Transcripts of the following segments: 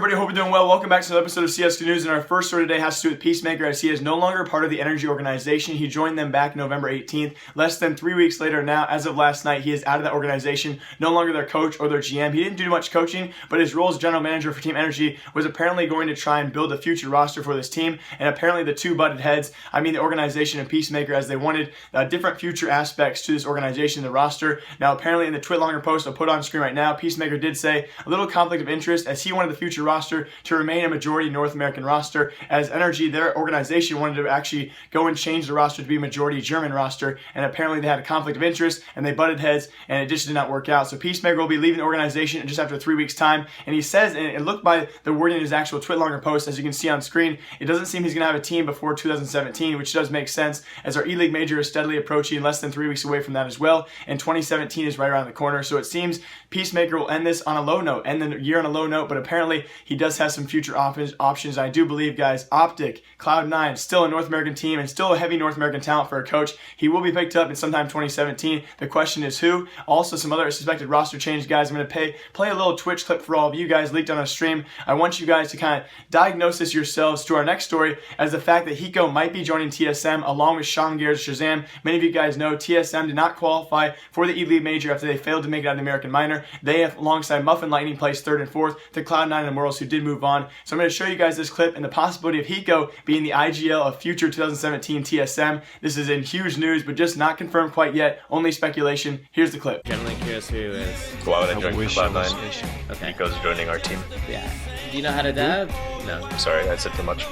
everybody? Hope you're doing well. Welcome back to another episode of CS2 News. And our first story today has to do with Peacemaker, as he is no longer part of the NRG organization. He joined them back November 18th. Less than 3 weeks later now, as of last night, he is out of that organization, no longer their coach or their GM. He didn't do much coaching, but his role as general manager for Team NRG was apparently going to try and build a future roster for this team. And apparently the two butted heads, the organization and Peacemaker, as they wanted different future aspects to this organization, the roster. Now, apparently in the Twitlonger post I'll put on screen right now, Peacemaker did say a little conflict of interest, as he wanted the future roster to remain a majority North American roster, as NRG, their organization, wanted to actually go and change the roster to be a majority German roster, and apparently they had a conflict of interest and they butted heads and it just did not work out. So Peacemaker will be leaving the organization just after 3 weeks time, and he says, and look by the wording in his actual Twitlonger post, as you can see on screen, it doesn't seem he's going to have a team before 2017, which does make sense, as our E-League major is steadily approaching, less than 3 weeks away from that as well, and 2017 is right around the corner. So it seems Peacemaker will end this on a low note, end the year on a low note, but apparently he does have some future options. I do believe, guys, Optic, Cloud9, still a North American team and still a heavy North American talent for a coach. He will be picked up in sometime 2017. The question is who. Also, some other suspected roster change, guys. I'm going to play a little Twitch clip for all of you guys leaked on a stream. I want you guys to kind of diagnose this yourselves to our next story, as the fact that Hiko might be joining TSM along with Sean Garrett's Shazam. Many of you guys know TSM did not qualify for the E-League major after they failed to make it out of the American minor. They, alongside Muffin Lightning, placed 3rd and 4th to Cloud9 and Morals, who did move on. So I'm going to show you guys this clip and the possibility of Hiko being the IGL of future 2017 TSM. This is in huge news, but just not confirmed quite yet. Only speculation. Here's the clip. Generally curious who is. Why would I join Cloud9? Okay. Hiko's joining our team. Yeah. Do you know how to dab? No. Sorry, I said too much.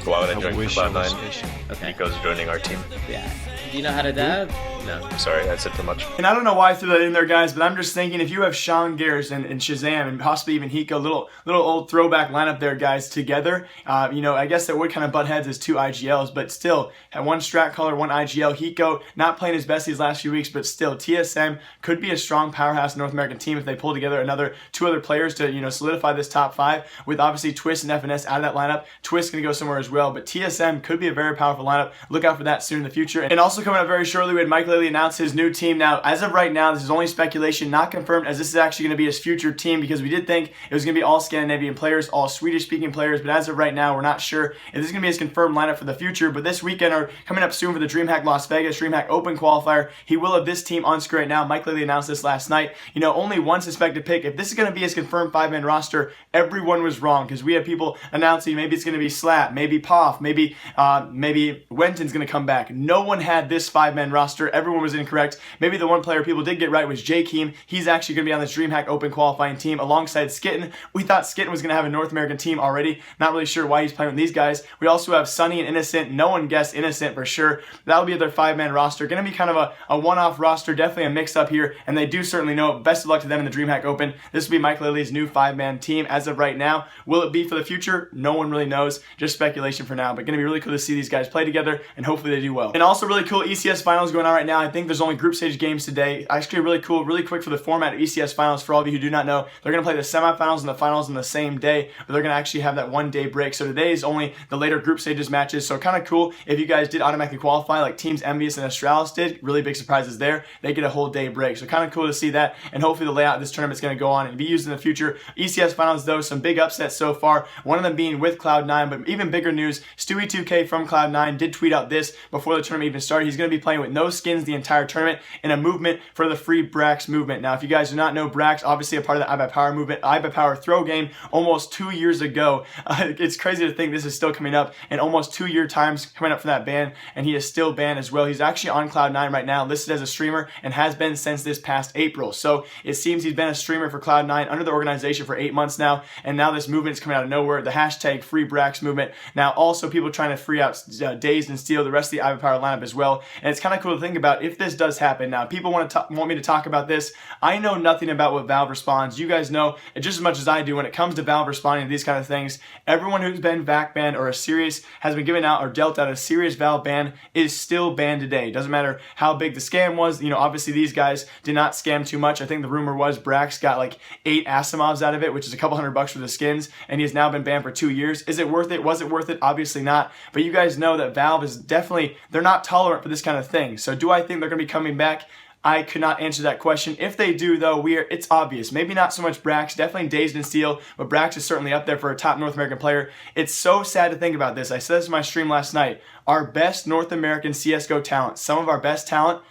Why would I join Cloud9? Okay. Hiko's joining our team. Yeah. Do you know how to dab? No. Sorry, I said too much. And I don't know why I threw that in there, guys, but I'm just thinking, if you have Sean Garrett and Shazam and possibly even Hiko, little old throwback lineup there, guys, together, I guess that would kind of butt heads as two IGLs, but still, had one strat caller, one IGL. Hiko not playing his best these last few weeks, but still, TSM could be a strong powerhouse North American team if they pull together two other players to solidify this top 5, with obviously Twist and FNS out of that lineup. Twist going to go somewhere as well, but TSM could be a very powerful lineup. Look out for that soon in the future. And also coming up very shortly, we had Maikelele announce his new team. Now, as of right now, this is only speculation, not confirmed, as this is actually going to be his future team, because we did think it was going to be all Scandinavian players, all Swedish-speaking players, but as of right now, we're not sure if this is going to be his confirmed lineup for the future. But this weekend, or coming up soon for the DreamHack Las Vegas DreamHack Open qualifier, he will have this team on screen right now. Maikelele announced this last night. Only one suspected pick. If this is going to be his confirmed 5-man roster, everyone was wrong, because we had people announcing maybe it's going to be Slap, maybe Poff, maybe Wenton's going to come back. No one had this 5-man roster. Everyone was incorrect. Maybe the one player people did get right was J-Keem. He's actually going to be on this DreamHack Open qualifying team alongside Skitten. We thought Skitten was going to have a North American team already. Not really sure why he's playing with these guys. We also have Sunny and Innocent. No one guessed Innocent for sure. That'll be their 5-man roster. Going to be kind of a one-off roster. Definitely a mix-up here, and they do certainly know it. Best of luck to them in the DreamHack Open. This will be Maikelele's new 5-man team as of right now. Will it be for the future? No one really knows. Just speculation for now, but going to be really cool to see these guys play together, and hopefully they do well. And also really cool ECS finals going on right now. I think there's only group stage games today. Actually really cool, really quick for the format of ECS finals. For all of you who do not know, they're going to play the semifinals and the finals on the same day, but they're going to actually have that 1-day break. So today is only the later group stages matches. So kind of cool if you guys did automatically qualify like Teams Envious and Astralis did. Really big surprises there. They get a whole day break. So kind of cool to see that, and hopefully the layout of this tournament is going to go on and be used in the future. ECS finals though, some big upsets so far. One of them being with Cloud9, but even bigger news, Stewie2k from Cloud9 did tweet out this before the tournament even started. He's going to be playing with no skins the entire tournament in a movement for the free Brax movement. Now, if you guys do not know, Brax, obviously a part of the iBuyPower movement, iBuyPower throw game almost 2 years ago. It's crazy to think this is still coming up, and almost 2-year times coming up for that ban, and he is still banned as well. He's actually on Cloud9 right now, listed as a streamer, and has been since this past April. So it seems he's been a streamer for Cloud9 under the organization for 8 months now, and now this movement is coming out of nowhere. The hashtag free Brax movement. Now also people trying to free out Dazed and Steel, the rest of the iBuyPower lineup as well. And it's kind of cool to think about if this does happen. Now people want me to talk about this. I know nothing about what Valve responds. You guys know just as much as I do when it comes to Valve responding to these kind of things. Everyone who's been VAC banned or has been given out or dealt out a serious Valve ban is still banned today. Doesn't matter how big the scam was. Obviously these guys did not scam too much. I think the rumor was Brax got like 8 Asimovs out of it, which is a couple $100 for the skins, and he's now been banned for 2 years. Is it worth it? Was it worth it? Obviously not. But you guys know that Valve is definitely, they're not tolerant for this kind of thing. So do I think they're going to be coming back? I could not answer that question. If they do, though, it's obvious. Maybe not so much Brax, definitely Dazed and Steel, but Brax is certainly up there for a top North American player. It's so sad to think about this. I said this in my stream last night. Our best North American CSGO talent, some of our best talent,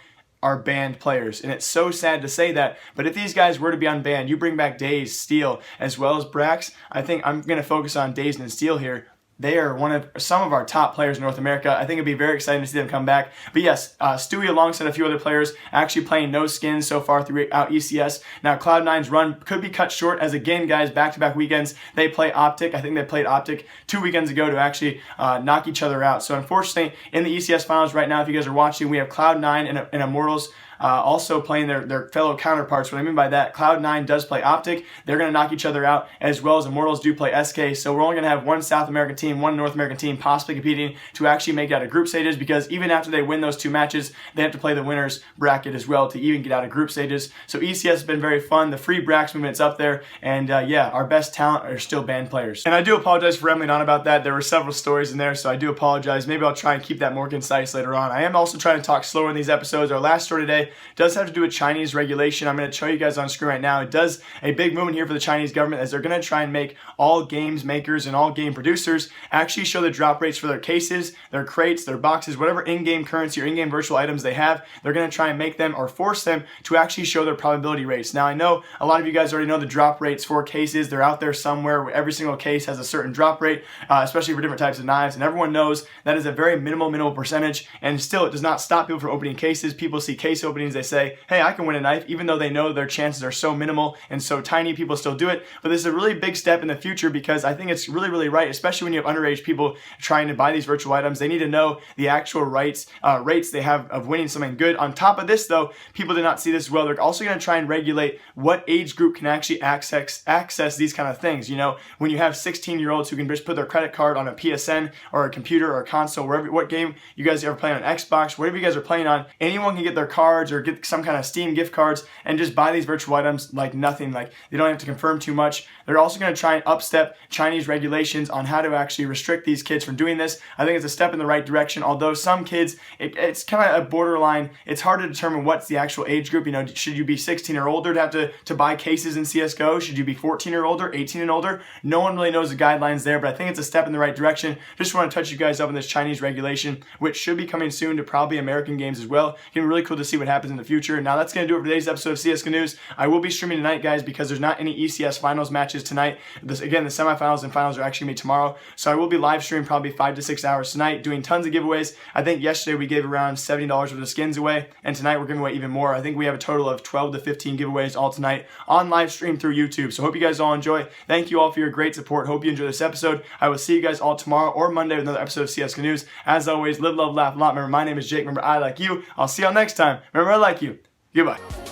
are banned players, and it's so sad to say that, but if these guys were to be unbanned, you bring back Dazed, Steel, as well as Brax, I think I'm going to focus on Dazed and Steel here. They are some of our top players in North America. I think it'd be very exciting to see them come back. But yes, Stewie alongside a few other players actually playing no skins so far throughout ECS. Now Cloud9's run could be cut short as, again, guys, back-to-back weekends, they play Optic. I think they played Optic 2 weekends ago to actually knock each other out. So unfortunately, in the ECS finals right now, if you guys are watching, we have Cloud9 and Immortals also playing their fellow counterparts. What I mean by that, Cloud9 does play Optic. They're going to knock each other out, as well as Immortals do play SK. So we're only going to have one South American team, one North American team possibly competing to actually make it out of group stages, because even after they win those 2 matches, they have to play the winners bracket as well to even get out of group stages. So ECS has been very fun. The free Brax movement's up there. And yeah, our best talent are still banned players. And I do apologize for rambling on about that. There were several stories in there, so I do apologize. Maybe I'll try and keep that more concise later on. I am also trying to talk slower in these episodes. Our last story today does have to do with Chinese regulation. I'm going to show you guys on screen right now. It does a big movement here for the Chinese government, as they're going to try and make all games makers and all game producers actually show the drop rates for their cases, their crates, their boxes, whatever in-game currency or in-game virtual items they have. They're going to try and make them or force them to actually show their probability rates. Now, I know a lot of you guys already know the drop rates for cases. They're out there somewhere where every single case has a certain drop rate, especially for different types of knives, and everyone knows that is a very minimal percentage, and still it does not stop people from opening cases. People see case openings, they say, hey, I can win a knife, even though they know their chances are so minimal and so tiny. People still do it. But this is a really big step in the future, because I think it's really right, especially when you have underage people trying to buy these virtual items. They need to know the actual rates they have of winning something good. On top of this, though, people did not see this as well. They're also going to try and regulate what age group can actually access these kind of things. You know, when you have 16-year-olds who can just put their credit card on a PSN or a computer or a console, what game you guys ever playing on Xbox, whatever you guys are playing on, anyone can get their cards or get some kind of Steam gift cards and just buy these virtual items like nothing. Like, they don't have to confirm too much. They're also going to try and upstep Chinese regulations on how to actually restrict these kids from doing this. I think it's a step in the right direction, although some kids, it's kind of a borderline. It's hard to determine what's the actual age group. You know, should you be 16 or older to have to buy cases in CSGO? Should you be 14 or older, 18 and older? No one really knows the guidelines there, but I think it's a step in the right direction. Just want to touch you guys up on this Chinese regulation, which should be coming soon to probably American games as well. It's going to be really cool to see what happens in the future. Now that's going to do it for today's episode of CSGO News. I will be streaming tonight, guys, because there's not any ECS finals matches tonight. Again, the semifinals and finals are actually going to be tomorrow, so I will be live streaming probably 5 to 6 hours tonight, doing tons of giveaways. I think yesterday we gave around $70 worth of skins away, and tonight we're giving away even more. I think we have a total of 12 to 15 giveaways all tonight on live stream through YouTube. So hope you guys all enjoy. Thank you all for your great support. Hope you enjoy this episode. I will see you guys all tomorrow or Monday with another episode of CSGO News. As always, live, love, laugh a lot. Remember, my name is Jake. Remember, I like you. I'll see y'all next time. Remember, I like you. Goodbye.